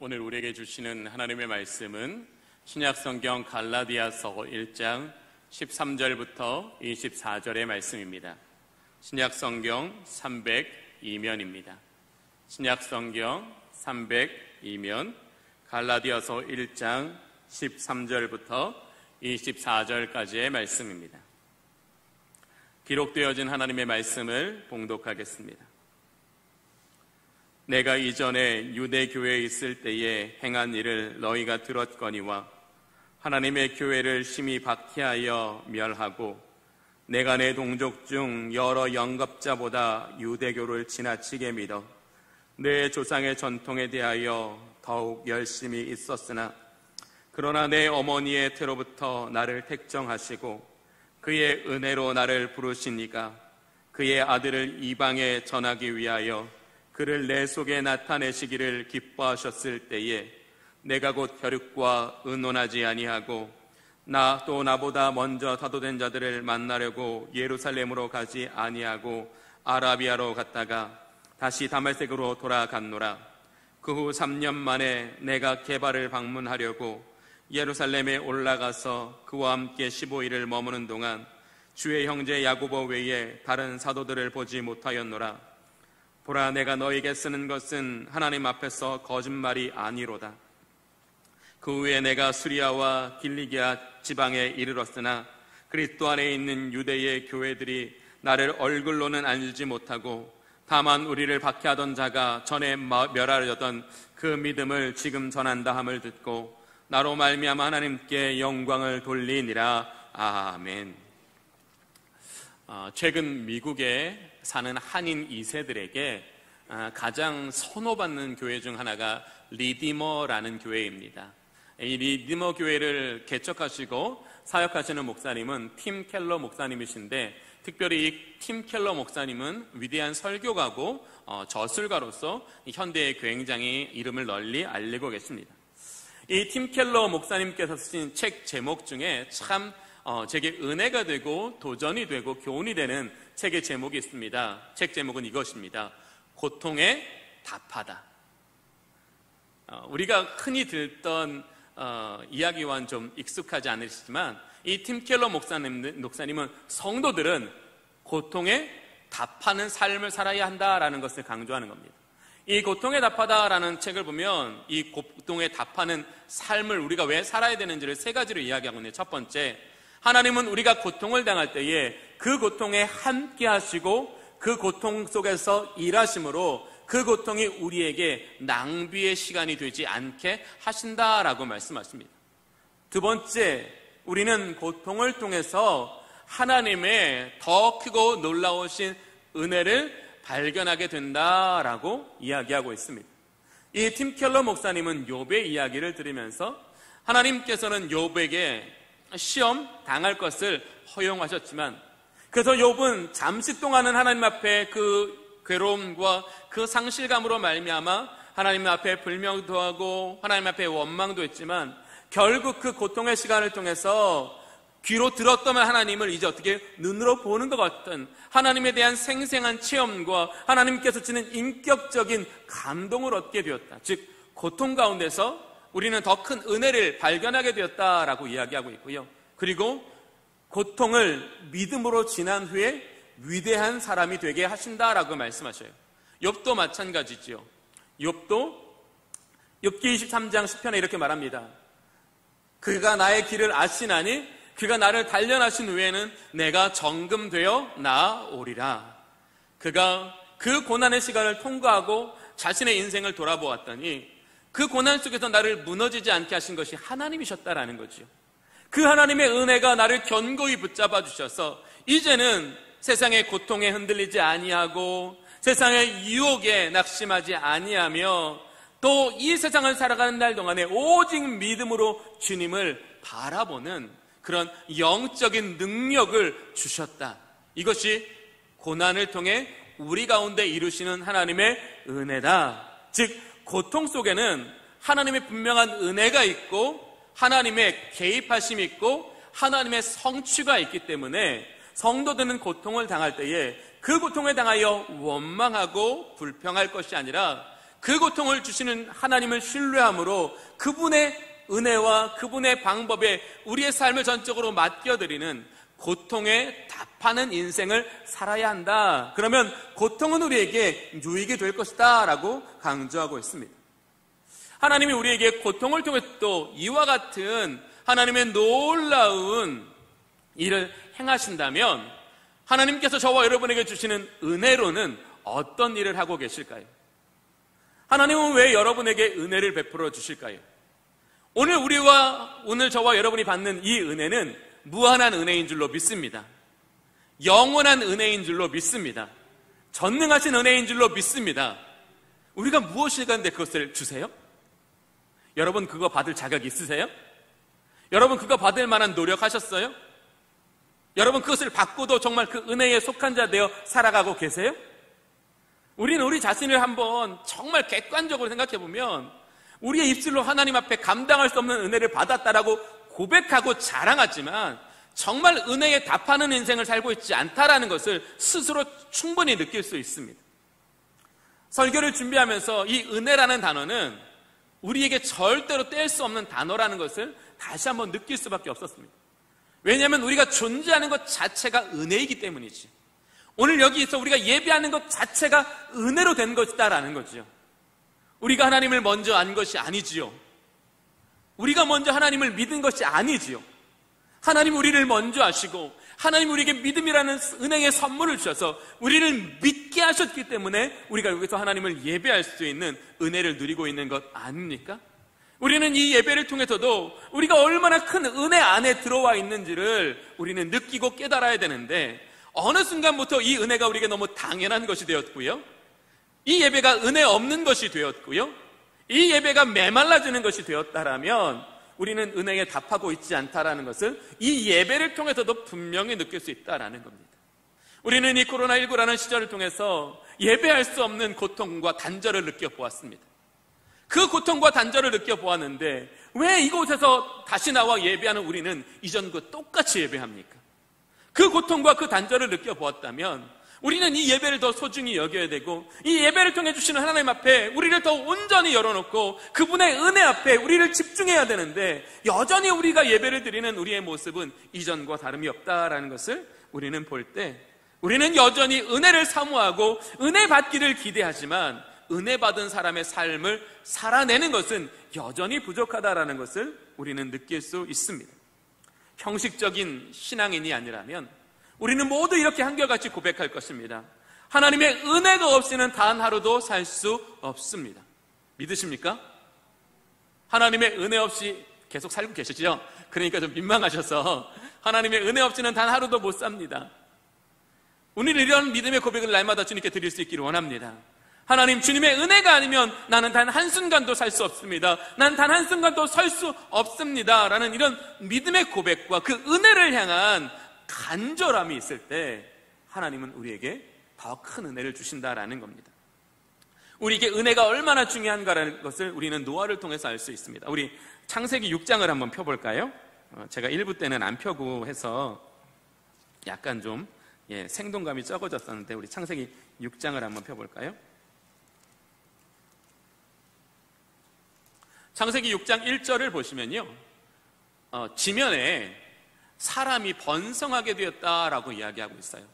오늘 우리에게 주시는 하나님의 말씀은 신약성경 갈라디아서 1장 13절부터 24절의 말씀입니다. 신약성경 302면입니다. 신약성경 302면 갈라디아서 1장 13절부터 24절까지의 말씀입니다. 기록되어진 하나님의 말씀을 봉독하겠습니다. 내가 이전에 유대교회에 있을 때에 행한 일을 너희가 들었거니와 하나님의 교회를 심히 박해하여 멸하고 내가 내 동족 중 여러 영겁자보다 유대교를 지나치게 믿어 내 조상의 전통에 대하여 더욱 열심히 있었으나 그러나 내 어머니의 태로부터 나를 택정하시고 그의 은혜로 나를 부르시니까 그의 아들을 이방에 전하기 위하여 그를 내 속에 나타내시기를 기뻐하셨을 때에 내가 곧 혈육과 의논하지 아니하고 나 또 나보다 먼저 사도된 자들을 만나려고 예루살렘으로 가지 아니하고 아라비아로 갔다가 다시 다메섹으로 돌아갔노라. 그 후 3년 만에 내가 게바를 방문하려고 예루살렘에 올라가서 그와 함께 15일을 머무는 동안 주의 형제 야고보 외에 다른 사도들을 보지 못하였노라. 보라, 내가 너에게 쓰는 것은 하나님 앞에서 거짓말이 아니로다. 그 후에 내가 수리아와 길리기아 지방에 이르렀으나 그리스도 안에 있는 유대의 교회들이 나를 얼굴로는 알지 못하고 다만 우리를 박해하던 자가 전에 멸하려던 그 믿음을 지금 전한다 함을 듣고 나로 말미암아 하나님께 영광을 돌리니라. 아멘. 최근 미국에 사는 한인 2세들에게 가장 선호받는 교회 중 하나가 리디머라는 교회입니다. 이 리디머 교회를 개척하시고 사역하시는 목사님은 팀 켈러 목사님이신데, 특별히 이 팀 켈러 목사님은 위대한 설교가고 저술가로서 현대에 굉장히 이름을 널리 알리고 계십니다. 이 팀 켈러 목사님께서 쓰신 책 제목 중에 참 제게 은혜가 되고 도전이 되고 교훈이 되는 책의 제목이 있습니다. 책 제목은 이것입니다. 고통에 답하다. 우리가 흔히 듣던 이야기와는 좀 익숙하지 않으시지만 이 팀 켈러 목사님은 성도들은 고통에 답하는 삶을 살아야 한다라는 것을 강조하는 겁니다. 이 고통에 답하다라는 책을 보면 이 고통에 답하는 삶을 우리가 왜 살아야 되는지를 세 가지로 이야기하고 있는데, 첫 번째, 하나님은 우리가 고통을 당할 때에 그 고통에 함께 하시고 그 고통 속에서 일하심으로 그 고통이 우리에게 낭비의 시간이 되지 않게 하신다라고 말씀하십니다. 두 번째, 우리는 고통을 통해서 하나님의 더 크고 놀라우신 은혜를 발견하게 된다라고 이야기하고 있습니다. 이 팀 켈러 목사님은 욥의 이야기를 들으면서 하나님께서는 욥에게 시험 당할 것을 허용하셨지만, 그래서 욥은 잠시 동안은 하나님 앞에 그 괴로움과 그 상실감으로 말미암아 하나님 앞에 불명도 하고 하나님 앞에 원망도 했지만, 결국 그 고통의 시간을 통해서 귀로 들었던 하나님을 이제 어떻게 눈으로 보는 것 같은 하나님에 대한 생생한 체험과 하나님께서 주는 인격적인 감동을 얻게 되었다. 즉, 고통 가운데서 우리는 더 큰 은혜를 발견하게 되었다라고 이야기하고 있고요. 그리고 고통을 믿음으로 지난 후에 위대한 사람이 되게 하신다라고 말씀하셔요. 욥도 마찬가지지요. 욥기 23장 10편에 이렇게 말합니다. 그가 나의 길을 아시나니 그가 나를 단련하신 후에는 내가 정금되어 나아오리라. 그가 그 고난의 시간을 통과하고 자신의 인생을 돌아보았더니 그 고난 속에서 나를 무너지지 않게 하신 것이 하나님이셨다라는 거지요. 그 하나님의 은혜가 나를 견고히 붙잡아 주셔서 이제는 세상의 고통에 흔들리지 아니하고 세상의 유혹에 낙심하지 아니하며 또 이 세상을 살아가는 날 동안에 오직 믿음으로 주님을 바라보는 그런 영적인 능력을 주셨다. 이것이 고난을 통해 우리 가운데 이루시는 하나님의 은혜다. 즉, 고통 속에는 하나님의 분명한 은혜가 있고 하나님의 개입하심이 있고 하나님의 성취가 있기 때문에 성도들은 고통을 당할 때에 그 고통에 당하여 원망하고 불평할 것이 아니라 그 고통을 주시는 하나님을 신뢰함으로 그분의 은혜와 그분의 방법에 우리의 삶을 전적으로 맡겨드리는 고통에 답하는 인생을 살아야 한다. 그러면 고통은 우리에게 유익이 될 것이다 라고 강조하고 있습니다. 하나님이 우리에게 고통을 통해 또 이와 같은 하나님의 놀라운 일을 행하신다면 하나님께서 저와 여러분에게 주시는 은혜로는 어떤 일을 하고 계실까요? 하나님은 왜 여러분에게 은혜를 베풀어 주실까요? 오늘 저와 여러분이 받는 이 은혜는 무한한 은혜인 줄로 믿습니다. 영원한 은혜인 줄로 믿습니다. 전능하신 은혜인 줄로 믿습니다. 우리가 무엇을 가는데 그것을 주세요? 여러분 그거 받을 자격 있으세요? 여러분 그거 받을 만한 노력하셨어요? 여러분 그것을 받고도 정말 그 은혜에 속한 자 되어 살아가고 계세요? 우리는 우리 자신을 한번 정말 객관적으로 생각해 보면 우리의 입술로 하나님 앞에 감당할 수 없는 은혜를 받았다라고 고백하고 자랑하지만 정말 은혜에 답하는 인생을 살고 있지 않다라는 것을 스스로 충분히 느낄 수 있습니다. 설교를 준비하면서 이 은혜라는 단어는 우리에게 절대로 뗄 수 없는 단어라는 것을 다시 한번 느낄 수밖에 없었습니다. 왜냐하면 우리가 존재하는 것 자체가 은혜이기 때문이지. 오늘 여기서 우리가 예배하는 것 자체가 은혜로 된 것이다라는 거죠. 우리가 하나님을 먼저 안 것이 아니지요. 우리가 먼저 하나님을 믿은 것이 아니지요. 하나님 우리를 먼저 아시고 하나님 우리에게 믿음이라는 은혜의 선물을 주셔서 우리를 믿게 하셨기 때문에 우리가 여기서 하나님을 예배할 수 있는 은혜를 누리고 있는 것 아닙니까? 우리는 이 예배를 통해서도 우리가 얼마나 큰 은혜 안에 들어와 있는지를 우리는 느끼고 깨달아야 되는데 어느 순간부터 이 은혜가 우리에게 너무 당연한 것이 되었고요, 이 예배가 은혜 없는 것이 되었고요, 이 예배가 메말라지는 것이 되었다라면 우리는 은혜에 답하고 있지 않다라는 것을 이 예배를 통해서도 분명히 느낄 수 있다라는 겁니다. 우리는 이 코로나19라는 시절을 통해서 예배할 수 없는 고통과 단절을 느껴보았습니다. 그 고통과 단절을 느껴보았는데 왜 이곳에서 다시 나와 예배하는 우리는 이전과 똑같이 예배합니까? 그 고통과 그 단절을 느껴보았다면 우리는 이 예배를 더 소중히 여겨야 되고 이 예배를 통해 주시는 하나님 앞에 우리를 더 온전히 열어놓고 그분의 은혜 앞에 우리를 집중해야 되는데 여전히 우리가 예배를 드리는 우리의 모습은 이전과 다름이 없다라는 것을 우리는 볼 때 우리는 여전히 은혜를 사모하고 은혜 받기를 기대하지만 은혜 받은 사람의 삶을 살아내는 것은 여전히 부족하다라는 것을 우리는 느낄 수 있습니다. 형식적인 신앙인이 아니라면 우리는 모두 이렇게 한결같이 고백할 것입니다. 하나님의 은혜가 없이는 단 하루도 살 수 없습니다. 믿으십니까? 하나님의 은혜 없이 계속 살고 계시죠? 그러니까 좀 민망하셔서 하나님의 은혜 없이는 단 하루도 못 삽니다. 오늘 이런 믿음의 고백을 날마다 주님께 드릴 수 있기를 원합니다. 하나님, 주님의 은혜가 아니면 나는 단 한순간도 살 수 없습니다. 난 단 한순간도 설 수 없습니다. 라는 이런 믿음의 고백과 그 은혜를 향한 간절함이 있을 때 하나님은 우리에게 더 큰 은혜를 주신다라는 겁니다. 우리에게 은혜가 얼마나 중요한가라는 것을 우리는 노아를 통해서 알 수 있습니다. 우리 창세기 6장을 한번 펴볼까요? 제가 1부 때는 안 펴고 해서 약간 좀 생동감이 적어졌었는데 우리 창세기 6장을 한번 펴볼까요? 창세기 6장 1절을 보시면요, 지면에 사람이 번성하게 되었다라고 이야기하고 있어요.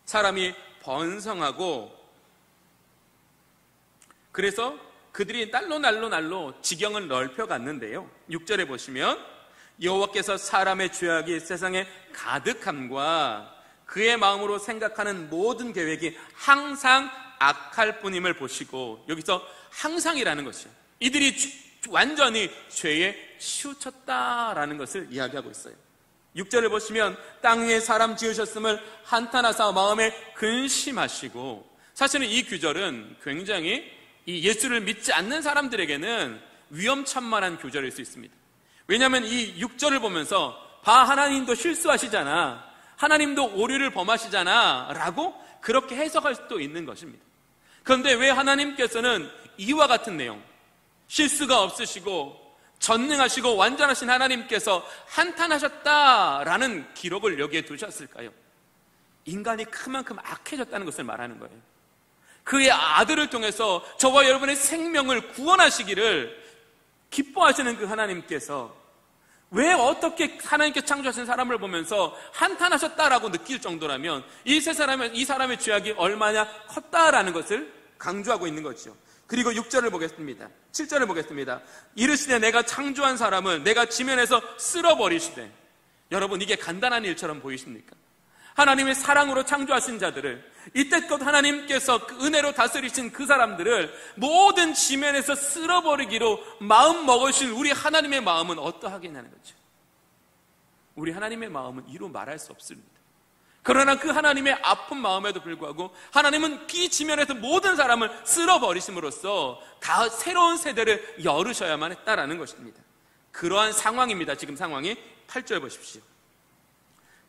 사람이 번성하고 그래서 그들이 날로 지경을 넓혀갔는데요, 6절에 보시면 여호와께서 사람의 죄악이 세상에 가득함과 그의 마음으로 생각하는 모든 계획이 항상 악할 뿐임을 보시고, 여기서 항상이라는 것이요, 이들이 완전히 죄에 치우쳤다라는 것을 이야기하고 있어요. 6절을 보시면 땅 위에 사람 지으셨음을 한탄하사 마음에 근심하시고, 사실은 이 규절은 굉장히 이 예수를 믿지 않는 사람들에게는 위험천만한 규절일 수 있습니다. 왜냐하면 이 6절을 보면서 하나님도 실수하시잖아, 하나님도 오류를 범하시잖아 라고 그렇게 해석할 수도 있는 것입니다. 그런데 왜 하나님께서는 이와 같은 내용, 실수가 없으시고 전능하시고 완전하신 하나님께서 한탄하셨다라는 기록을 여기에 두셨을까요? 인간이 그만큼 악해졌다는 것을 말하는 거예요. 그의 아들을 통해서 저와 여러분의 생명을 구원하시기를 기뻐하시는 그 하나님께서 왜 어떻게 하나님께 창조하신 사람을 보면서 한탄하셨다라고 느낄 정도라면 이 사람의 죄악이 얼마나 컸다라는 것을 강조하고 있는 거죠. 그리고 6절을 보겠습니다. 7절을 보겠습니다. 이르시되 내가 창조한 사람을 내가 지면에서 쓸어버리시되. 여러분, 이게 간단한 일처럼 보이십니까? 하나님의 사랑으로 창조하신 자들을, 이때껏 하나님께서 그 은혜로 다스리신 그 사람들을 모든 지면에서 쓸어버리기로 마음 먹으신 우리 하나님의 마음은 어떠하겠냐는 거죠. 우리 하나님의 마음은 이루 말할 수 없습니다. 그러나 그 하나님의 아픈 마음에도 불구하고 하나님은 이 지면에서 모든 사람을 쓸어버리심으로써 다 새로운 세대를 열으셔야만 했다라는 것입니다. 그러한 상황입니다. 지금 상황이 8절 보십시오.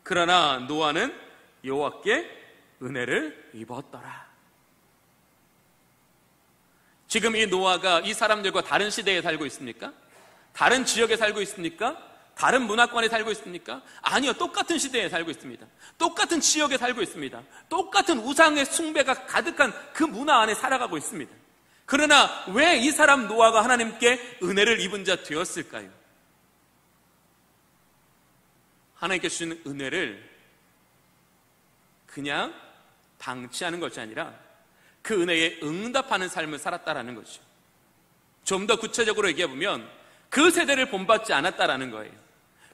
그러나 노아는 여호와께 은혜를 입었더라. 지금 이 노아가 이 사람들과 다른 시대에 살고 있습니까? 다른 지역에 살고 있습니까? 다른 문화권에 살고 있습니까? 아니요, 똑같은 시대에 살고 있습니다. 똑같은 지역에 살고 있습니다. 똑같은 우상의 숭배가 가득한 그 문화 안에 살아가고 있습니다. 그러나 왜 이 사람 노아가 하나님께 은혜를 입은 자 되었을까요? 하나님께 주신 은혜를 그냥 방치하는 것이 아니라 그 은혜에 응답하는 삶을 살았다라는 거죠. 좀 더 구체적으로 얘기해보면 그 세대를 본받지 않았다라는 거예요.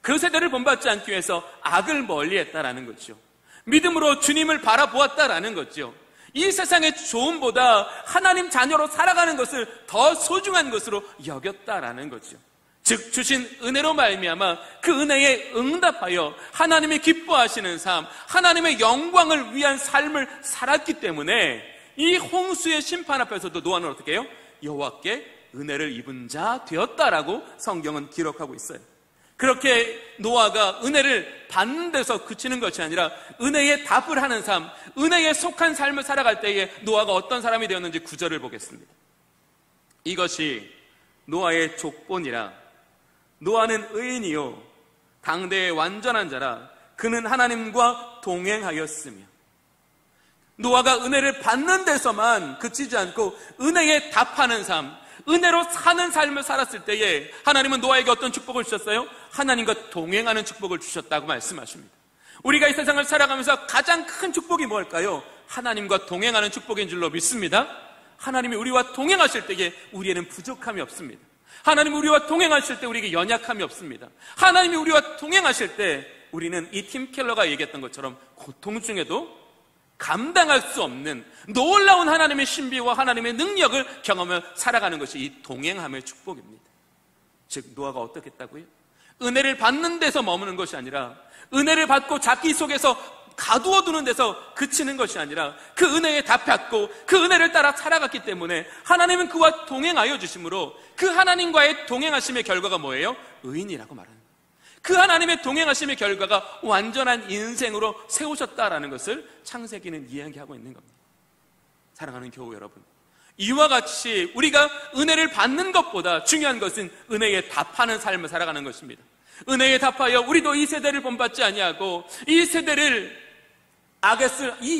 그 세대를 본받지 않기 위해서 악을 멀리했다라는 거죠. 믿음으로 주님을 바라보았다라는 거죠. 이 세상의 좋음보다 하나님 자녀로 살아가는 것을 더 소중한 것으로 여겼다라는 거죠. 즉 주신 은혜로 말미암아 그 은혜에 응답하여 하나님이 기뻐하시는 삶, 하나님의 영광을 위한 삶을 살았기 때문에 이 홍수의 심판 앞에서도 노아는 어떻게 해요? 여호와께 은혜를 입은 자 되었다라고 성경은 기록하고 있어요. 그렇게 노아가 은혜를 받는 데서 그치는 것이 아니라 은혜에 답을 하는 삶, 은혜에 속한 삶을 살아갈 때에 노아가 어떤 사람이 되었는지 9절을 보겠습니다. 이것이 노아의 족본이라. 노아는 의인이요 당대의 완전한 자라. 그는 하나님과 동행하였으며. 노아가 은혜를 받는 데서만 그치지 않고 은혜에 답하는 삶, 은혜로 사는 삶을 살았을 때에 하나님은 노아에게 어떤 축복을 주셨어요? 하나님과 동행하는 축복을 주셨다고 말씀하십니다. 우리가 이 세상을 살아가면서 가장 큰 축복이 뭘까요? 하나님과 동행하는 축복인 줄로 믿습니다. 하나님이 우리와 동행하실 때에 우리에는 부족함이 없습니다. 하나님이 우리와 동행하실 때 우리에게 연약함이 없습니다. 하나님이 우리와 동행하실 때 우리는 이 팀 켈러가 얘기했던 것처럼 고통 중에도 감당할 수 없는 놀라운 하나님의 신비와 하나님의 능력을 경험하며 살아가는 것이 이 동행함의 축복입니다. 즉 노아가 어떻게 했다고요? 은혜를 받는 데서 머무는 것이 아니라 은혜를 받고 자기 속에서 가두어두는 데서 그치는 것이 아니라 그 은혜에 답했고 그 은혜를 따라 살아갔기 때문에 하나님은 그와 동행하여 주심으로 그 하나님과의 동행하심의 결과가 뭐예요? 의인이라고 말하는 거예요. 그 하나님의 동행하심의 결과가 완전한 인생으로 세우셨다라는 것을 창세기는 이야기하고 있는 겁니다. 사랑하는 교우 여러분, 이와 같이 우리가 은혜를 받는 것보다 중요한 것은 은혜에 답하는 삶을 살아가는 것입니다. 은혜에 답하여 우리도 이 세대를 본받지 아니하고 이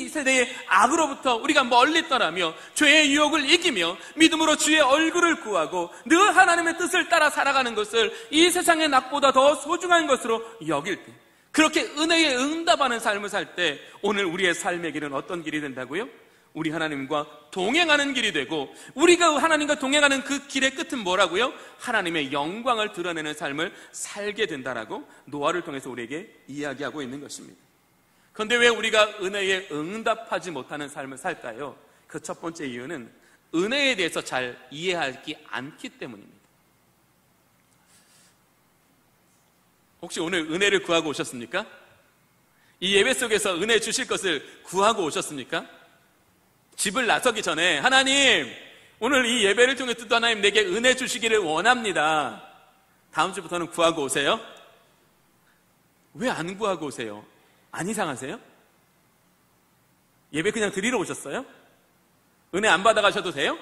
세대의 악으로부터 우리가 멀리 떠나며 죄의 유혹을 이기며 믿음으로 주의 얼굴을 구하고 늘 하나님의 뜻을 따라 살아가는 것을 이 세상의 낙보다 더 소중한 것으로 여길 때, 그렇게 은혜에 응답하는 삶을 살 때 오늘 우리의 삶의 길은 어떤 길이 된다고요? 우리 하나님과 동행하는 길이 되고, 우리가 하나님과 동행하는 그 길의 끝은 뭐라고요? 하나님의 영광을 드러내는 삶을 살게 된다라고 노아를 통해서 우리에게 이야기하고 있는 것입니다. 그런데 왜 우리가 은혜에 응답하지 못하는 삶을 살까요? 그 첫 번째 이유는 은혜에 대해서 잘 이해하지 않기 때문입니다. 혹시 오늘 은혜를 구하고 오셨습니까? 이 예배 속에서 은혜 주실 것을 구하고 오셨습니까? 집을 나서기 전에 하나님, 오늘 이 예배를 통해 또 하나님 내게 은혜 주시기를 원합니다. 다음 주부터는 구하고 오세요. 왜 안 구하고 오세요? 안 이상하세요? 예배 그냥 드리러 오셨어요? 은혜 안 받아가셔도 돼요?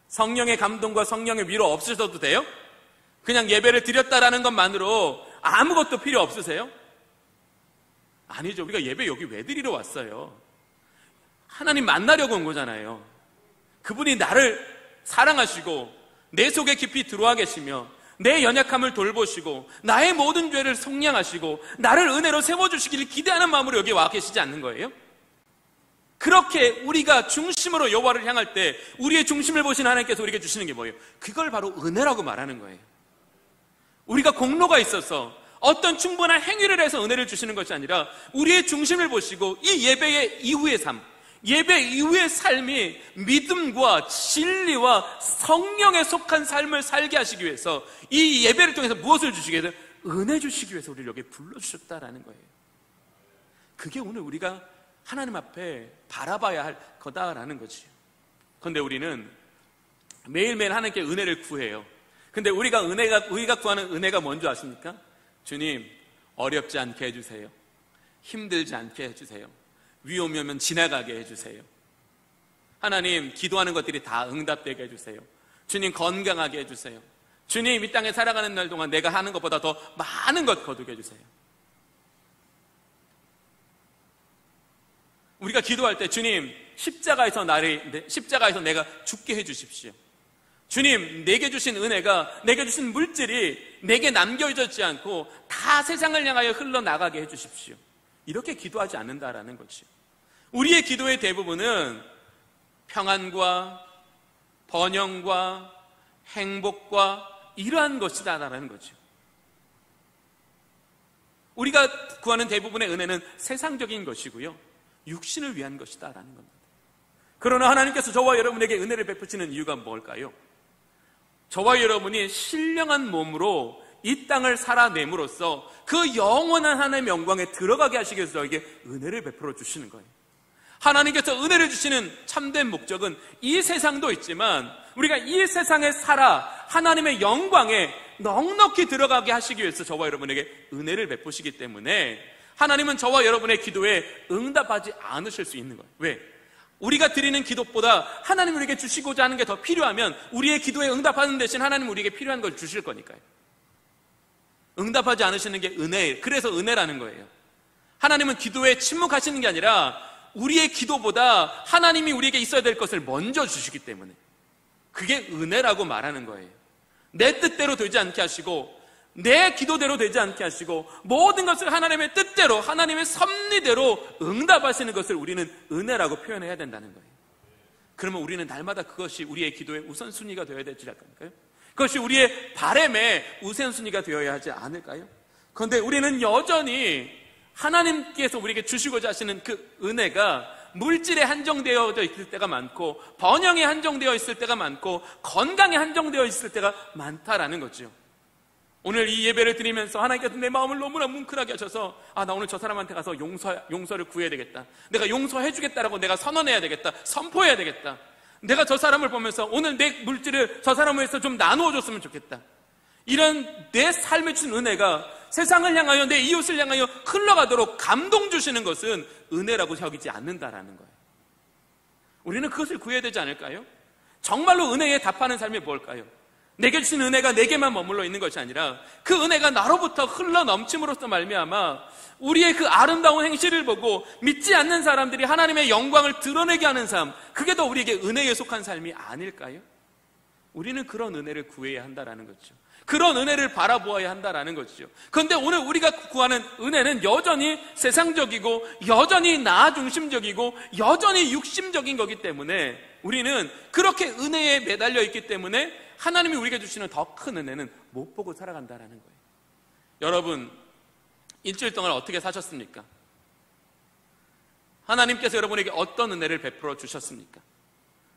성령의 감동과 성령의 위로 없으셔도 돼요? 그냥 예배를 드렸다라는 것만으로 아무것도 필요 없으세요? 아니죠. 우리가 예배 여기 왜 드리러 왔어요? 하나님 만나려고 온 거잖아요. 그분이 나를 사랑하시고 내 속에 깊이 들어와 계시며 내 연약함을 돌보시고 나의 모든 죄를 속량하시고 나를 은혜로 세워주시기를 기대하는 마음으로 여기 와 계시지 않는 거예요? 그렇게 우리가 중심으로 여호와를 향할 때 우리의 중심을 보신 하나님께서 우리에게 주시는 게 뭐예요? 그걸 바로 은혜라고 말하는 거예요. 우리가 공로가 있어서 어떤 충분한 행위를 해서 은혜를 주시는 것이 아니라 우리의 중심을 보시고 이 예배의 이후의 삶, 예배 이후의 삶이 믿음과 진리와 성령에 속한 삶을 살게 하시기 위해서 이 예배를 통해서 무엇을 주시기 위해서? 은혜 주시기 위해서 우리를 여기에 불러주셨다라는 거예요. 그게 오늘 우리가 하나님 앞에 바라봐야 할 거다라는 거지. 그런데 우리는 매일매일 하나님께 은혜를 구해요. 근데 우리가 구하는 은혜가 뭔지 아십니까? 주님, 어렵지 않게 해주세요. 힘들지 않게 해주세요. 위험이 오면 지나가게 해주세요. 하나님, 기도하는 것들이 다 응답되게 해주세요. 주님, 건강하게 해주세요. 주님, 이 땅에 살아가는 날 동안 내가 하는 것보다 더 많은 것 거두게 해주세요. 우리가 기도할 때 주님, 십자가에서 내가 죽게 해주십시오. 주님, 내게 주신 은혜가, 내게 주신 물질이 내게 남겨졌지 않고 다 세상을 향하여 흘러나가게 해주십시오. 이렇게 기도하지 않는다라는 거죠. 우리의 기도의 대부분은 평안과 번영과 행복과 이러한 것이다라는 거죠. 우리가 구하는 대부분의 은혜는 세상적인 것이고요, 육신을 위한 것이다라는 겁니다. 그러나 하나님께서 저와 여러분에게 은혜를 베푸시는 이유가 뭘까요? 저와 여러분이 신령한 몸으로 이 땅을 살아냄으로써 그 영원한 하나님의 영광에 들어가게 하시기 위해서 저에게 은혜를 베풀어 주시는 거예요. 하나님께서 은혜를 주시는 참된 목적은 이 세상도 있지만 우리가 이 세상에 살아 하나님의 영광에 넉넉히 들어가게 하시기 위해서 저와 여러분에게 은혜를 베푸시기 때문에 하나님은 저와 여러분의 기도에 응답하지 않으실 수 있는 거예요. 왜? 우리가 드리는 기도보다 하나님 우리에게 주시고자 하는 게 더 필요하면 우리의 기도에 응답하는 대신 하나님 우리에게 필요한 걸 주실 거니까요. 응답하지 않으시는 게 은혜예요. 그래서 은혜라는 거예요. 하나님은 기도에 침묵하시는 게 아니라 우리의 기도보다 하나님이 우리에게 있어야 될 것을 먼저 주시기 때문에 그게 은혜라고 말하는 거예요. 내 뜻대로 되지 않게 하시고 내 기도대로 되지 않게 하시고 모든 것을 하나님의 뜻대로 하나님의 섭리대로 응답하시는 것을 우리는 은혜라고 표현해야 된다는 거예요. 그러면 우리는 날마다 그것이 우리의 기도의 우선순위가 되어야 되지 않을까요? 그것이 우리의 바람의 우선순위가 되어야 하지 않을까요? 그런데 우리는 여전히 하나님께서 우리에게 주시고자 하시는 그 은혜가 물질에 한정되어 있을 때가 많고 번영에 한정되어 있을 때가 많고 건강에 한정되어 있을 때가 많다라는 거죠. 오늘 이 예배를 드리면서 하나님께서 내 마음을 너무나 뭉클하게 하셔서 나 오늘 저 사람한테 가서 용서를 구해야 되겠다. 내가 용서해 주겠다라고 내가 선언해야 되겠다. 선포해야 되겠다. 내가 저 사람을 보면서 오늘 내 물질을 저 사람을 위해서 좀 나누어 줬으면 좋겠다. 이런 내 삶에 주신 은혜가 세상을 향하여 내 이웃을 향하여 흘러가도록 감동 주시는 것은 은혜라고 여기지 않는다라는 거예요. 우리는 그것을 구해야 되지 않을까요? 정말로 은혜에 답하는 삶이 뭘까요? 내게 주신 은혜가 내게만 머물러 있는 것이 아니라 그 은혜가 나로부터 흘러 넘침으로써 말미암아 우리의 그 아름다운 행실을 보고 믿지 않는 사람들이 하나님의 영광을 드러내게 하는 삶, 그게 더 우리에게 은혜에 속한 삶이 아닐까요? 우리는 그런 은혜를 구해야 한다라는 거죠. 그런 은혜를 바라보아야 한다라는 것이죠. 그런데 오늘 우리가 구하는 은혜는 여전히 세상적이고 여전히 나 중심적이고 여전히 육심적인 거기 때문에 우리는 그렇게 은혜에 매달려 있기 때문에 하나님이 우리에게 주시는 더 큰 은혜는 못 보고 살아간다라는 거예요. 여러분, 일주일 동안 어떻게 사셨습니까? 하나님께서 여러분에게 어떤 은혜를 베풀어 주셨습니까?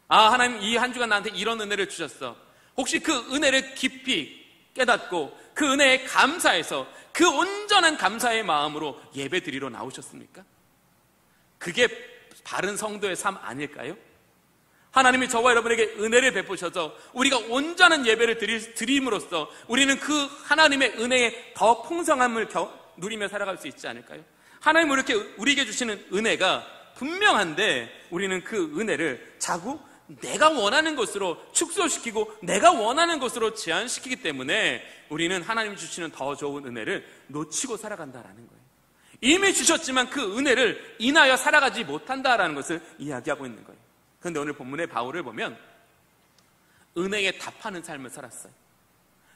하나님 이 한 주간 나한테 이런 은혜를 주셨어. 혹시 그 은혜를 깊이 깨닫고 그 은혜에 감사해서 그 온전한 감사의 마음으로 예배 드리러 나오셨습니까? 그게 바른 성도의 삶 아닐까요? 하나님이 저와 여러분에게 은혜를 베푸셔서 우리가 온전한 예배를 드림으로써 우리는 그 하나님의 은혜의 더 풍성함을 누리며 살아갈 수 있지 않을까요? 하나님 이렇게 우리에게 주시는 은혜가 분명한데 우리는 그 은혜를 자꾸 내가 원하는 것으로 축소시키고 내가 원하는 것으로 제한시키기 때문에 우리는 하나님이 주시는 더 좋은 은혜를 놓치고 살아간다라는 거예요. 이미 주셨지만 그 은혜를 인하여 살아가지 못한다라는 것을 이야기하고 있는 거예요. 그런데 오늘 본문의 바울을 보면 은혜에 답하는 삶을 살았어요.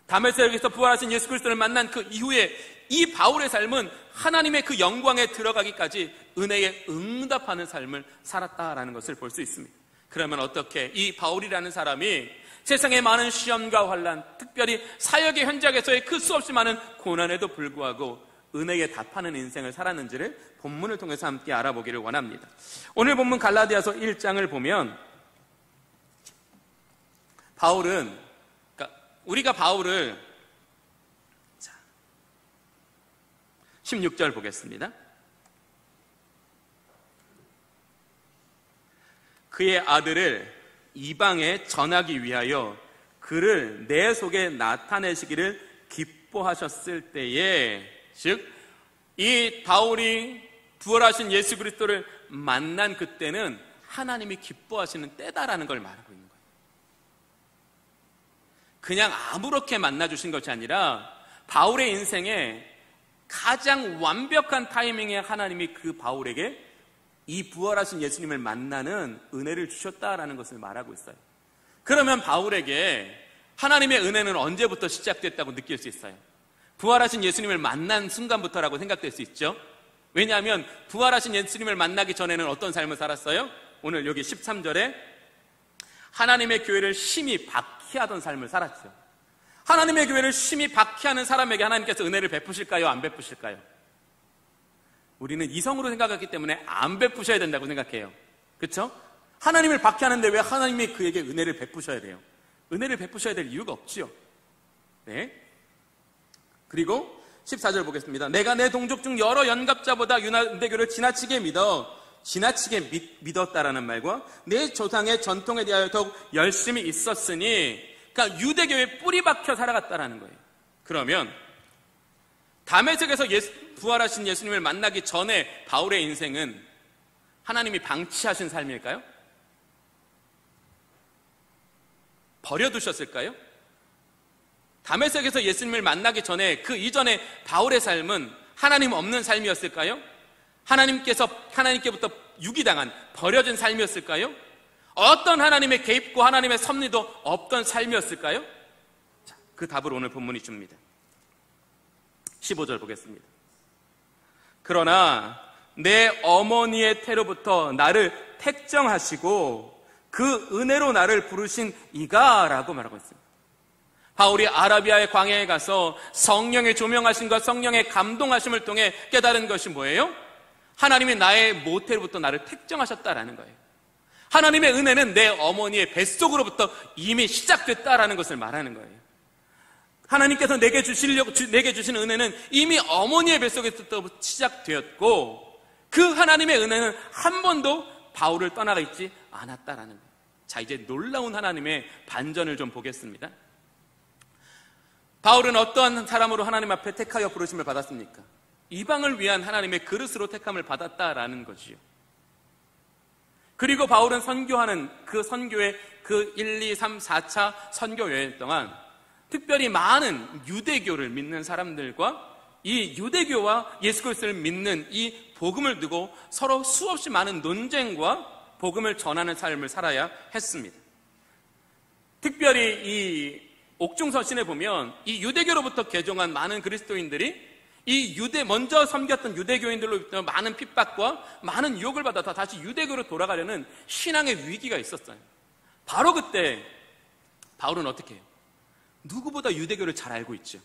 다메섹에서 부활하신 예수 그리스도를 만난 그 이후에 이 바울의 삶은 하나님의 그 영광에 들어가기까지 은혜에 응답하는 삶을 살았다라는 것을 볼 수 있습니다. 그러면 어떻게 이 바울이라는 사람이 세상의 많은 시험과 환난, 특별히 사역의 현장에서의 그 수없이 많은 고난에도 불구하고 은혜에 답하는 인생을 살았는지를 본문을 통해서 함께 알아보기를 원합니다. 오늘 본문 갈라디아서 1장을 보면 바울은, 우리가 바울을 16절 보겠습니다. 그의 아들을 이방에 전하기 위하여 그를 내 속에 나타내시기를 기뻐하셨을 때에, 즉 이 바울이 부활하신 예수 그리스도를 만난 그때는 하나님이 기뻐하시는 때다라는 걸 말하고 있는 거예요. 그냥 아무렇게 만나주신 것이 아니라 바울의 인생에 가장 완벽한 타이밍에 하나님이 그 바울에게 이 부활하신 예수님을 만나는 은혜를 주셨다라는 것을 말하고 있어요. 그러면 바울에게 하나님의 은혜는 언제부터 시작됐다고 느낄 수 있어요? 부활하신 예수님을 만난 순간부터라고 생각될 수 있죠. 왜냐하면 부활하신 예수님을 만나기 전에는 어떤 삶을 살았어요? 오늘 여기 13절에 하나님의 교회를 심히 박해하던 삶을 살았죠. 하나님의 교회를 심히 박해하는 사람에게 하나님께서 은혜를 베푸실까요? 안 베푸실까요? 우리는 이성으로 생각하기 때문에 안 베푸셔야 된다고 생각해요. 그렇죠? 하나님을 박해하는데 왜 하나님이 그에게 은혜를 베푸셔야 돼요? 은혜를 베푸셔야 될 이유가 없지요. 네. 그리고 14절 보겠습니다. 내가 내 동족 중 여러 연갑자보다 유대교를 지나치게 믿었다라는 말과 내 조상의 전통에 대하여 더욱 열심히 있었으니, 그러니까 유대교에 뿌리 박혀 살아갔다라는 거예요. 그러면 다메섹에서 부활하신 예수님을 만나기 전에 바울의 인생은 하나님이 방치하신 삶일까요? 버려두셨을까요? 다메섹에서 예수님을 만나기 전에 그 이전에 바울의 삶은 하나님 없는 삶이었을까요? 하나님께부터 유기당한 버려진 삶이었을까요? 어떤 하나님의 개입과 하나님의 섭리도 없던 삶이었을까요? 자, 그 답을 오늘 본문이 줍니다. 15절 보겠습니다. 그러나 내 어머니의 태로부터 나를 택정하시고 그 은혜로 나를 부르신 이가 라고 말하고 있습니다. 바울이 아라비아의 광야에 가서 성령의 조명하심과 성령의 감동하심을 통해 깨달은 것이 뭐예요? 하나님이 나의 모태로부터 나를 택정하셨다라는 거예요. 하나님의 은혜는 내 어머니의 뱃속으로부터 이미 시작됐다라는 것을 말하는 거예요. 하나님께서 내게 주신 은혜는 이미 어머니의 뱃속에서부터 시작되었고, 그 하나님의 은혜는 한 번도 바울을 떠나가 있지 않았다라는 거예요. 자, 이제 놀라운 하나님의 반전을 좀 보겠습니다. 바울은 어떠한 사람으로 하나님 앞에 택하여 부르심을 받았습니까? 이방을 위한 하나님의 그릇으로 택함을 받았다라는 것이요. 그리고 바울은 선교하는 그 선교의 그 1, 2, 3, 4차 선교 여행 동안 특별히 많은 유대교를 믿는 사람들과 이 유대교와 예수 그리스도를 믿는 이 복음을 두고 서로 수없이 많은 논쟁과 복음을 전하는 삶을 살아야 했습니다. 특별히 이 옥중서신에 보면 이 유대교로부터 개종한 많은 그리스도인들이 이 먼저 섬겼던 유대교인들로부터 많은 핍박과 많은 유혹을 받아서 다시 유대교로 돌아가려는 신앙의 위기가 있었어요. 바로 그때 바울은 어떻게 해요? 누구보다 유대교를 잘 알고 있죠.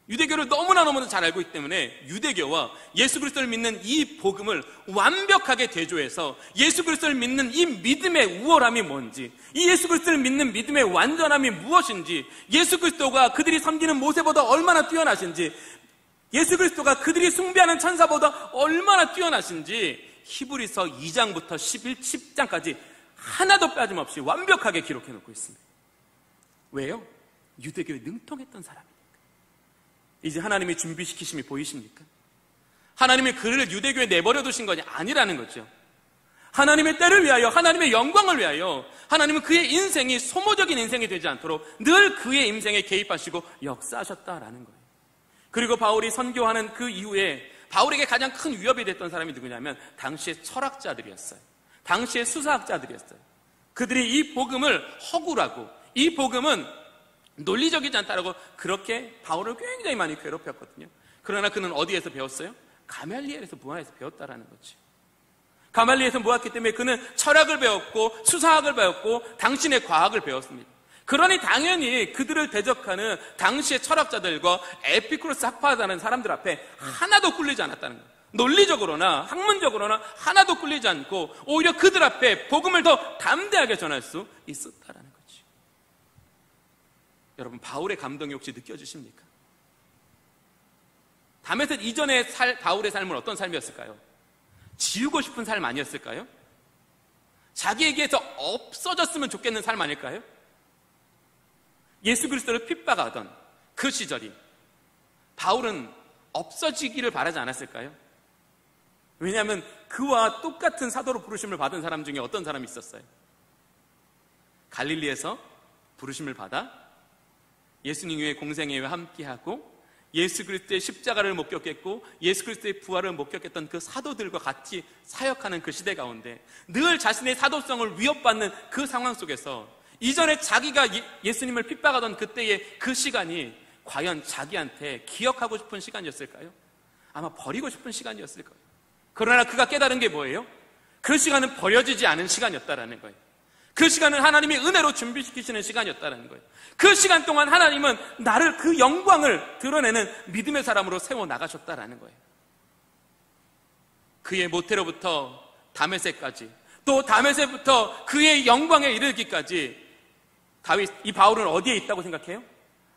유대교를 너무나 잘 알고 있기 때문에 유대교와 예수 그리스도를 믿는 이 복음을 완벽하게 대조해서 예수 그리스도를 믿는 이 믿음의 우월함이 뭔지, 이 예수 그리스도를 믿는 믿음의 완전함이 무엇인지, 예수 그리스도가 그들이 섬기는 모세보다 얼마나 뛰어나신지, 예수 그리스도가 그들이 숭배하는 천사보다 얼마나 뛰어나신지 히브리서 2장부터 10장까지 하나도 빠짐없이 완벽하게 기록해 놓고 있습니다. 왜요? 유대교에 능통했던 사람이니까. 이제 하나님이 준비시키심이 보이십니까? 하나님이 그를 유대교에 내버려 두신 것이 아니라는 거죠. 하나님의 때를 위하여, 하나님의 영광을 위하여 하나님은 그의 인생이 소모적인 인생이 되지 않도록 늘 그의 인생에 개입하시고 역사하셨다라는 거예요. 그리고 바울이 선교하는 그 이후에 바울에게 가장 큰 위협이 됐던 사람이 누구냐면 당시의 철학자들이었어요. 당시의 수사학자들이었어요. 그들이 이 복음을 허구라고, 이 복음은 논리적이지 않다라고 그렇게 바울을 굉장히 많이 괴롭혔거든요. 그러나 그는 어디에서 배웠어요? 가말리엘에서 무화에서 배웠다라는 거지. 가말리엘에서 모았기 때문에 그는 철학을 배웠고 수사학을 배웠고 당신의 과학을 배웠습니다. 그러니 당연히 그들을 대적하는 당시의 철학자들과 에피쿠로스 학파자는 사람들 앞에 하나도 꿀리지 않았다는 거예요. 논리적으로나 학문적으로나 하나도 꿀리지 않고 오히려 그들 앞에 복음을 더 담대하게 전할 수 있었다라는 거지. 여러분, 바울의 감동이 혹시 느껴지십니까? 다메섹 이전의 바울의 삶은 어떤 삶이었을까요? 지우고 싶은 삶 아니었을까요? 자기에게서 없어졌으면 좋겠는 삶 아닐까요? 예수 그리스도를 핍박하던 그 시절이 바울은 없어지기를 바라지 않았을까요? 왜냐하면 그와 똑같은 사도로 부르심을 받은 사람 중에 어떤 사람이 있었어요? 갈릴리에서 부르심을 받아 예수님의 공생애와 함께하고 예수 그리스도의 십자가를 목격했고 예수 그리스도의 부활을 목격했던 그 사도들과 같이 사역하는 그 시대 가운데 늘 자신의 사도성을 위협받는 그 상황 속에서 이전에 자기가 예수님을 핍박하던 그때의 그 시간이 과연 자기한테 기억하고 싶은 시간이었을까요? 아마 버리고 싶은 시간이었을 거예요. 그러나 그가 깨달은 게 뭐예요? 그 시간은 버려지지 않은 시간이었다라는 거예요. 그 시간은 하나님이 은혜로 준비시키시는 시간이었다는 거예요. 그 시간 동안 하나님은 나를 그 영광을 드러내는 믿음의 사람으로 세워나가셨다라는 거예요. 그의 모태로부터 다메섹까지, 또 다메섹부터 그의 영광에 이르기까지 이 바울은 어디에 있다고 생각해요?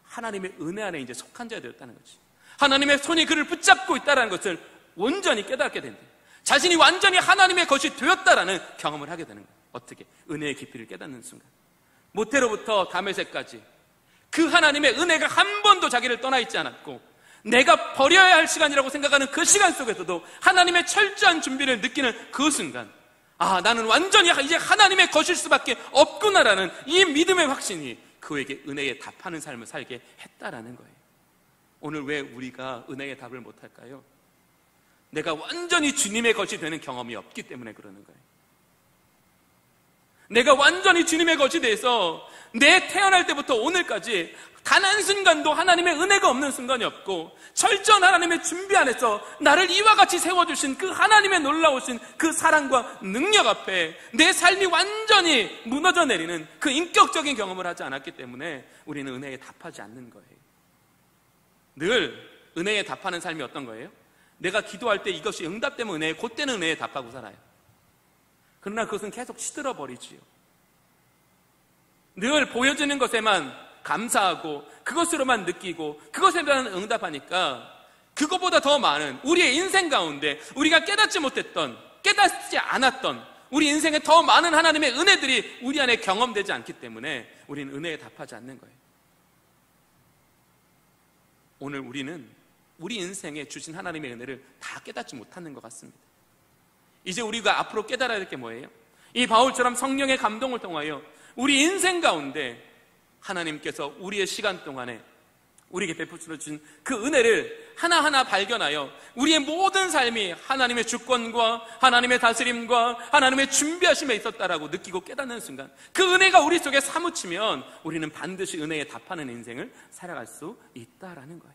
하나님의 은혜 안에 이제 속한 자가 되었다는 거지. 하나님의 손이 그를 붙잡고 있다는 것을 온전히 깨닫게 된대. 자신이 완전히 하나님의 것이 되었다라는 경험을 하게 되는 거예요. 어떻게? 은혜의 깊이를 깨닫는 순간. 모태로부터 다메섹까지 그 하나님의 은혜가 한 번도 자기를 떠나 있지 않았고 내가 버려야 할 시간이라고 생각하는 그 시간 속에서도 하나님의 철저한 준비를 느끼는 그 순간, 아, 나는 완전히 이제 하나님의 것일 수밖에 없구나라는 이 믿음의 확신이 그에게 은혜에 답하는 삶을 살게 했다라는 거예요. 오늘 왜 우리가 은혜의 답을 못할까요? 내가 완전히 주님의 것이 되는 경험이 없기 때문에 그러는 거예요. 내가 완전히 주님의 것이 돼서 내 태어날 때부터 오늘까지 단 한순간도 하나님의 은혜가 없는 순간이 없고 철저한 하나님의 준비 안에서 나를 이와 같이 세워주신 그 하나님의 놀라우신 그 사랑과 능력 앞에 내 삶이 완전히 무너져 내리는 그 인격적인 경험을 하지 않았기 때문에 우리는 은혜에 답하지 않는 거예요. 늘 은혜에 답하는 삶이 어떤 거예요? 내가 기도할 때 이것이 응답되면 은혜에, 그때는 은혜에 답하고 살아요. 그러나 그것은 계속 시들어버리지요. 늘 보여지는 것에만 감사하고 그것으로만 느끼고 그것에 대한 응답하니까 그것보다 더 많은 우리의 인생 가운데 우리가 깨닫지 못했던, 깨닫지 않았던 우리 인생에 더 많은 하나님의 은혜들이 우리 안에 경험되지 않기 때문에 우리는 은혜에 답하지 않는 거예요. 오늘 우리는 우리 인생에 주신 하나님의 은혜를 다 깨닫지 못하는 것 같습니다. 이제 우리가 앞으로 깨달아야 될 게 뭐예요? 이 바울처럼 성령의 감동을 통하여 우리 인생 가운데 하나님께서 우리의 시간 동안에 우리에게 베풀어 주신 그 은혜를 하나하나 발견하여 우리의 모든 삶이 하나님의 주권과 하나님의 다스림과 하나님의 준비하심에 있었다라고 느끼고 깨닫는 순간 그 은혜가 우리 속에 사무치면 우리는 반드시 은혜에 답하는 인생을 살아갈 수 있다라는 거예요.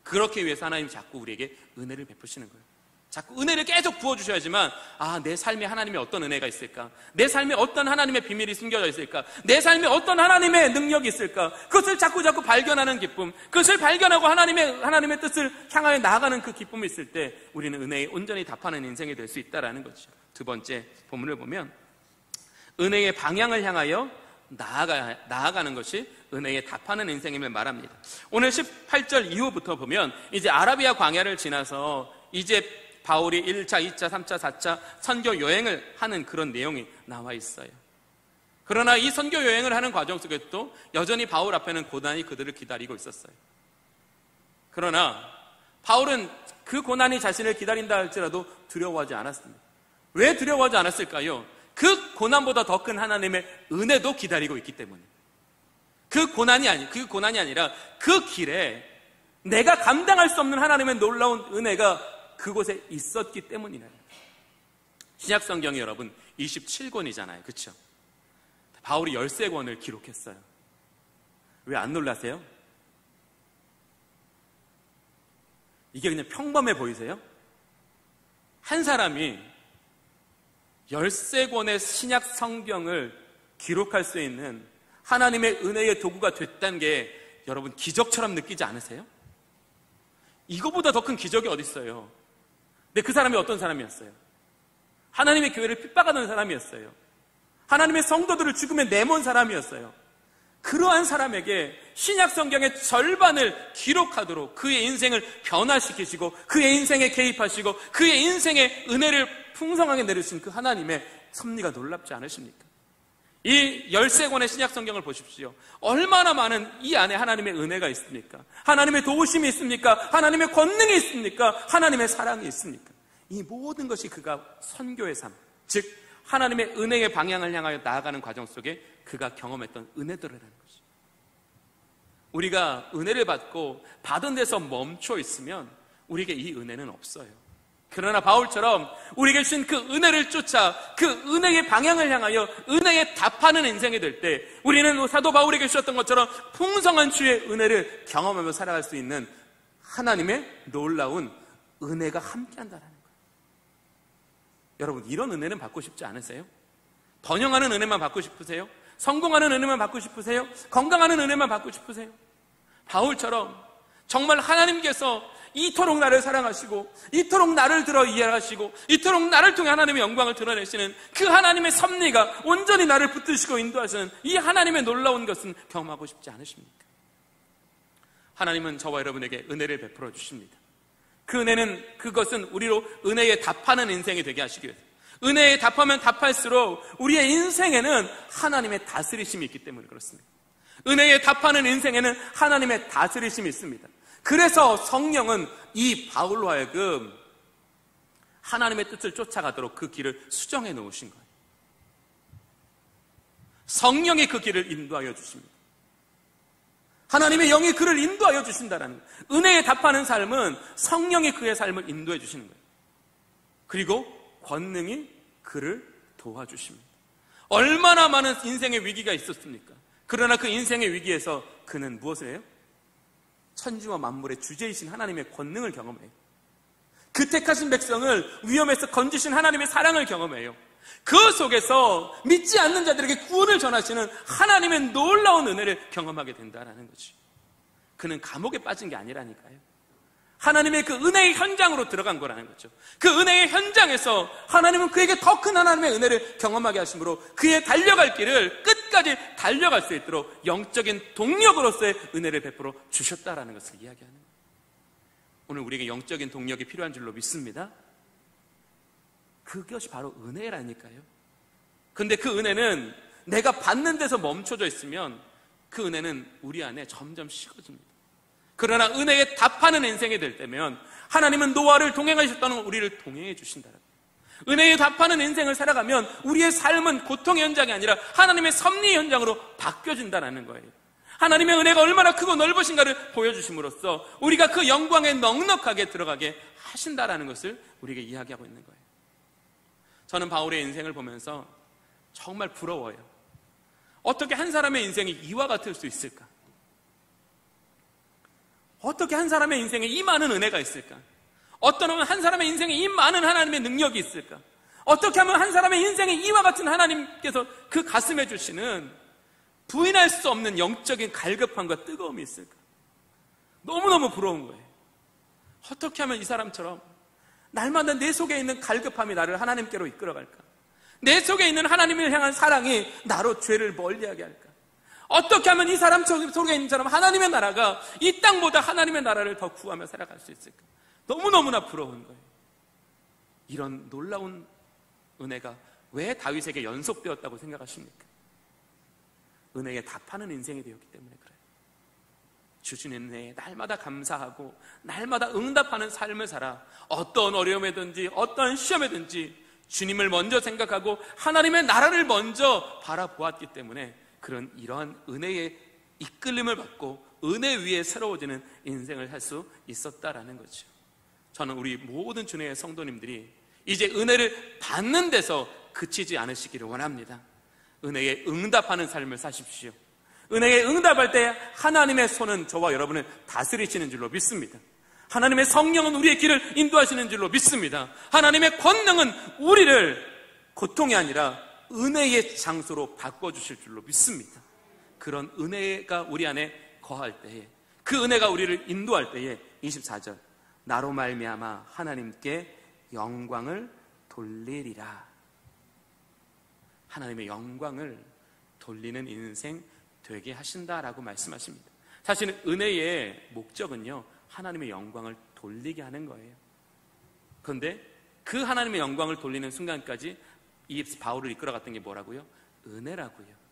그렇게 위해서 하나님이 자꾸 우리에게 은혜를 베푸시는 거예요. 자꾸 은혜를 계속 부어주셔야지만, 아, 내 삶에 하나님의 어떤 은혜가 있을까? 내 삶에 어떤 하나님의 비밀이 숨겨져 있을까? 내 삶에 어떤 하나님의 능력이 있을까? 그것을 자꾸 발견하는 기쁨, 그것을 발견하고 하나님의 뜻을 향하여 나아가는 그 기쁨이 있을 때 우리는 은혜에 온전히 답하는 인생이 될 수 있다는 거죠. 두 번째 본문을 보면 은혜의 방향을 향하여 나아가는 것이 은혜에 답하는 인생임을 말합니다. 오늘 18절 이후부터 보면 이제 아라비아 광야를 지나서 이제 바울이 1차, 2차, 3차, 4차 선교 여행을 하는 그런 내용이 나와 있어요. 그러나 이 선교 여행을 하는 과정 속에도 여전히 바울 앞에는 고난이 그들을 기다리고 있었어요. 그러나 바울은 그 고난이 자신을 기다린다 할지라도 두려워하지 않았습니다. 왜 두려워하지 않았을까요? 그 고난보다 더 큰 하나님의 은혜도 기다리고 있기 때문에. 그 고난이 아니라 그 길에 내가 감당할 수 없는 하나님의 놀라운 은혜가 그곳에 있었기 때문이에요. 신약 성경이 여러분 27권이잖아요. 그렇죠? 바울이 13권을 기록했어요. 왜 안 놀라세요? 이게 그냥 평범해 보이세요? 한 사람이 13권의 신약 성경을 기록할 수 있는 하나님의 은혜의 도구가 됐다는 게 여러분 기적처럼 느끼지 않으세요? 이거보다 더 큰 기적이 어디 있어요? 근데 그 사람이 어떤 사람이었어요? 하나님의 교회를 핍박하는 사람이었어요. 하나님의 성도들을 죽음에 내몬 사람이었어요. 그러한 사람에게 신약 성경의 절반을 기록하도록 그의 인생을 변화시키시고 그의 인생에 개입하시고 그의 인생에 은혜를 풍성하게 내리신 그 하나님의 섭리가 놀랍지 않으십니까? 이 13권의 신약 성경을 보십시오. 얼마나 많은 이 안에 하나님의 은혜가 있습니까? 하나님의 도우심이 있습니까? 하나님의 권능이 있습니까? 하나님의 사랑이 있습니까? 이 모든 것이 그가 선교의 삶, 즉 하나님의 은혜의 방향을 향하여 나아가는 과정 속에 그가 경험했던 은혜들이라는 것이죠. 우리가 은혜를 받고 받은 데서 멈춰 있으면 우리에게 이 은혜는 없어요. 그러나 바울처럼 우리에게 주신 그 은혜를 쫓아 그 은혜의 방향을 향하여 은혜에 답하는 인생이 될 때 우리는 사도 바울에게 주셨던 것처럼 풍성한 주의 은혜를 경험하며 살아갈 수 있는 하나님의 놀라운 은혜가 함께한다는 거예요. 여러분, 이런 은혜는 받고 싶지 않으세요? 번영하는 은혜만 받고 싶으세요? 성공하는 은혜만 받고 싶으세요? 건강하는 은혜만 받고 싶으세요? 바울처럼 정말 하나님께서 이토록 나를 사랑하시고 이토록 나를 들어 이해하시고 이토록 나를 통해 하나님의 영광을 드러내시는 그 하나님의 섭리가 온전히 나를 붙드시고 인도하시는 이 하나님의 놀라운 것은 경험하고 싶지 않으십니까? 하나님은 저와 여러분에게 은혜를 베풀어 주십니다. 그 은혜는 그것은 우리로 은혜에 답하는 인생이 되게 하시기 위해서 은혜에 답하면 답할수록 우리의 인생에는 하나님의 다스리심이 있기 때문에 그렇습니다. 은혜에 답하는 인생에는 하나님의 다스리심이 있습니다. 그래서 성령은 이 바울로 하여금 하나님의 뜻을 쫓아가도록 그 길을 수정해 놓으신 거예요. 성령이 그 길을 인도하여 주십니다. 하나님의 영이 그를 인도하여 주신다라는 거예요. 은혜에 답하는 삶은 성령이 그의 삶을 인도해 주시는 거예요. 그리고 권능이 그를 도와주십니다. 얼마나 많은 인생의 위기가 있었습니까? 그러나 그 인생의 위기에서 그는 무엇을 해요? 천지와 만물의 주제이신 하나님의 권능을 경험해요. 그 택하신 백성을 위험에서 건지신 하나님의 사랑을 경험해요. 그 속에서 믿지 않는 자들에게 구원을 전하시는 하나님의 놀라운 은혜를 경험하게 된다는 거지. 그는 감옥에 빠진 게 아니라니까요. 하나님의 그 은혜의 현장으로 들어간 거라는 거죠. 그 은혜의 현장에서 하나님은 그에게 더 큰 하나님의 은혜를 경험하게 하심으로 그의 달려갈 길을 끝까지 달려갈 수 있도록 영적인 동력으로서의 은혜를 베풀어 주셨다라는 것을 이야기하는 거예요. 오늘 우리에게 영적인 동력이 필요한 줄로 믿습니다. 그것이 바로 은혜라니까요. 근데 그 은혜는 내가 받는 데서 멈춰져 있으면 그 은혜는 우리 안에 점점 식어집니다. 그러나 은혜에 답하는 인생이 될 때면 하나님은 노아를 동행하셨다는 우리를 동행해 주신다는 거예요. 은혜에 답하는 인생을 살아가면 우리의 삶은 고통의 현장이 아니라 하나님의 섭리의 현장으로 바뀌어진다는 거예요. 하나님의 은혜가 얼마나 크고 넓으신가를 보여주심으로써 우리가 그 영광에 넉넉하게 들어가게 하신다라는 것을 우리에게 이야기하고 있는 거예요. 저는 바울의 인생을 보면서 정말 부러워요. 어떻게 한 사람의 인생이 이와 같을 수 있을까? 어떻게 한 사람의 인생에 이 많은 은혜가 있을까? 어떤 한 사람의 인생에 이 많은 하나님의 능력이 있을까? 어떻게 하면 한 사람의 인생에 이와 같은 하나님께서 그 가슴에 주시는 부인할 수 없는 영적인 갈급함과 뜨거움이 있을까? 너무너무 부러운 거예요. 어떻게 하면 이 사람처럼 날마다 내 속에 있는 갈급함이 나를 하나님께로 이끌어갈까? 내 속에 있는 하나님을 향한 사랑이 나로 죄를 멀리하게 할까? 어떻게 하면 이 사람 속에 있는 사람 하나님의 나라가 이 땅보다 하나님의 나라를 더 구하며 살아갈 수 있을까? 너무너무나 부러운 거예요. 이런 놀라운 은혜가 왜 다윗에게 연속되었다고 생각하십니까? 은혜에 답하는 인생이 되었기 때문에 그래요. 주신 은혜에 날마다 감사하고 날마다 응답하는 삶을 살아 어떤 어려움이든지 어떤 시험이든지 주님을 먼저 생각하고 하나님의 나라를 먼저 바라보았기 때문에 그런 이러한 은혜의 이끌림을 받고 은혜 위에 새로워지는 인생을 살 수 있었다라는 거죠. 저는 우리 모든 주님의 성도님들이 이제 은혜를 받는 데서 그치지 않으시기를 원합니다. 은혜에 응답하는 삶을 사십시오. 은혜에 응답할 때 하나님의 손은 저와 여러분을 다스리시는 줄로 믿습니다. 하나님의 성령은 우리의 길을 인도하시는 줄로 믿습니다. 하나님의 권능은 우리를 고통이 아니라 은혜의 장소로 바꿔주실 줄로 믿습니다. 그런 은혜가 우리 안에 거할 때에, 그 은혜가 우리를 인도할 때에 24절, 나로 말미암아 하나님께 영광을 돌리리라. 하나님의 영광을 돌리는 인생 되게 하신다라고 말씀하십니다. 사실은 은혜의 목적은요, 하나님의 영광을 돌리게 하는 거예요. 그런데 그 하나님의 영광을 돌리는 순간까지 이 바울을 이끌어갔던 게 뭐라고요? 은혜라고요.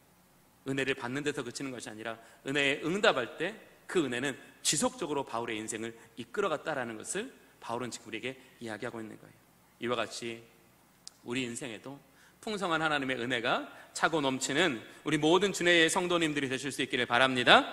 은혜를 받는 데서 그치는 것이 아니라 은혜에 응답할 때 그 은혜는 지속적으로 바울의 인생을 이끌어갔다라는 것을 바울은 지금 우리에게 이야기하고 있는 거예요. 이와 같이 우리 인생에도 풍성한 하나님의 은혜가 차고 넘치는 우리 모든 주님의 성도님들이 되실 수 있기를 바랍니다.